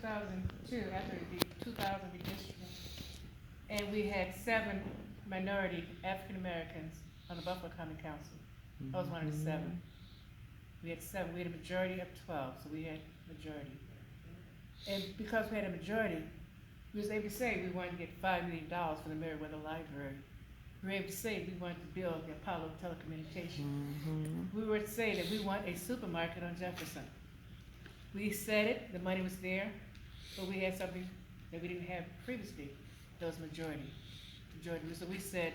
2002, after the 2000 redistricting, and we had 7 minority African Americans on the Buffalo County Council. I was one of the 7. We had 7. We had a majority of 12, so we had majority. And because we had a majority, we was able to say we wanted to get $5 million for the Meriwether Library. We were able to say we wanted to build the Apollo telecommunication. We were to say that we want a supermarket on Jefferson. We said it, the money was there, but we had something that we didn't have previously. That was majority. So we said,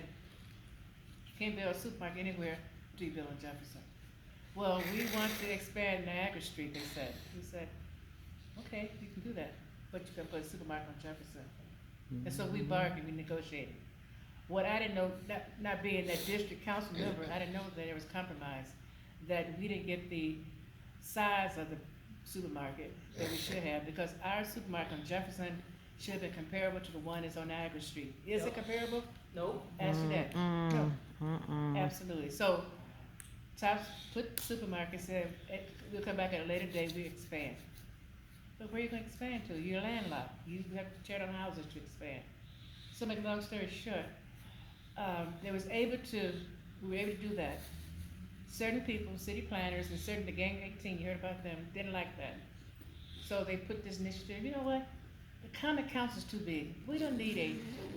you can't build a supermarket anywhere until you build on Jefferson. Well, we want to expand Niagara Street, they said. We said, okay, you can do that, but you can put a supermarket on Jefferson. And so we bargained, we negotiated. What I didn't know, not being that district council member, I didn't know that there was compromise, that we didn't get the size of the supermarket that we should have, because our supermarket on Jefferson should have been comparable to the one that's on Niagara Street. Is it comparable? Nope. Answer that. No. Absolutely. So, Tops put supermarket, said, we'll come back at a later date, we expand. But where are you gonna expand to? You're landlocked. You have to tear down houses to expand. So make a long story short, we were able to do that. Certain people, city planners, and certain, the Gang 18, you heard about them, didn't like that. So they put this initiative, you know what? The common council's too big. We don't need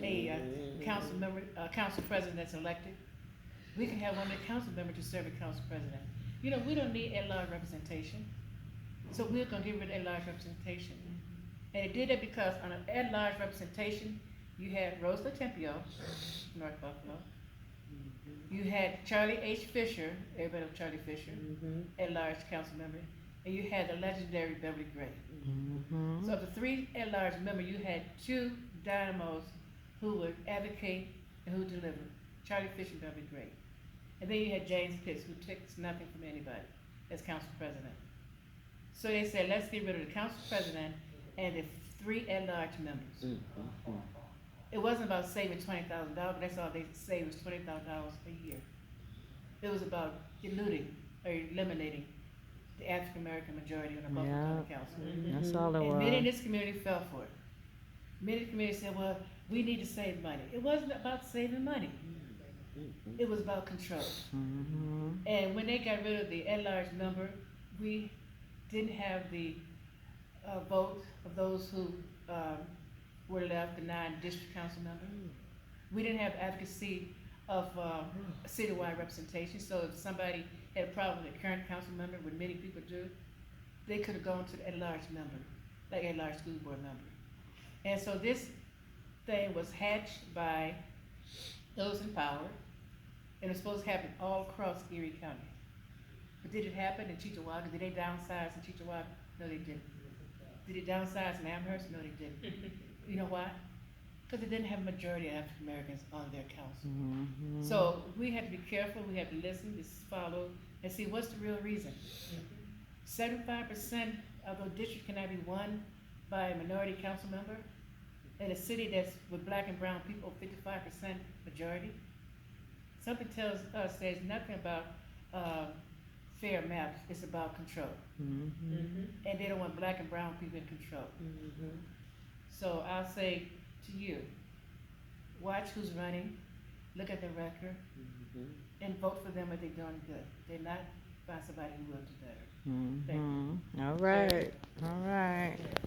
a council member, council president that's elected. We can have one of the council members to serve as council president. You know, we don't need at-large representation. So we're gonna get rid of at-large representation. And it did it because on an at-large representation, you had Rose Latempio, North Buffalo. You had Charlie H. Fisher, everybody knows Charlie Fisher, at-large council member. And you had the legendary Beverly Gray. So of the 3 at-large members, you had 2 dynamos who would advocate and who delivered. Charlie Fisher and Beverly Gray. And then you had James Pitts, who takes nothing from anybody as council president. So they said, let's get rid of the council president and the 3 at-large members. It wasn't about saving $20,000, that's all they saved was $20,000 a year. It was about diluting or eliminating the African American majority on the Buffalo County Council. That's all it And was. many in this community fell for it. Many in the community said, well, we need to save money. It wasn't about saving money. It was about control. And when they got rid of the at-large member, we didn't have the vote of those who were left, the 9 district council members. We didn't have advocacy of citywide representation, so if somebody had a problem with a current council member, what many people do, they could have gone to the at-large member, like at-large school board member. And so this thing was hatched by those in power, and it was supposed to happen all across Erie County. But did it happen in Cheektowaga? Did they downsize in Cheektowaga? No, they didn't. Did it downsize in Amherst? No, they didn't. You know why? Because they didn't have a majority of African Americans on their council. So we had to be careful, we had to listen, just follow, and see what's the real reason. 75% of the district cannot be won by a minority council member. In a city that's with black and brown people, 55% majority. Something tells us there's nothing about fair maps, it's about control. And they don't want black and brown people in control. So I'll say to you, watch who's running, look at the record, and vote for them if they're doing good. They're not, find somebody who will do better. Thank you. All right. All right.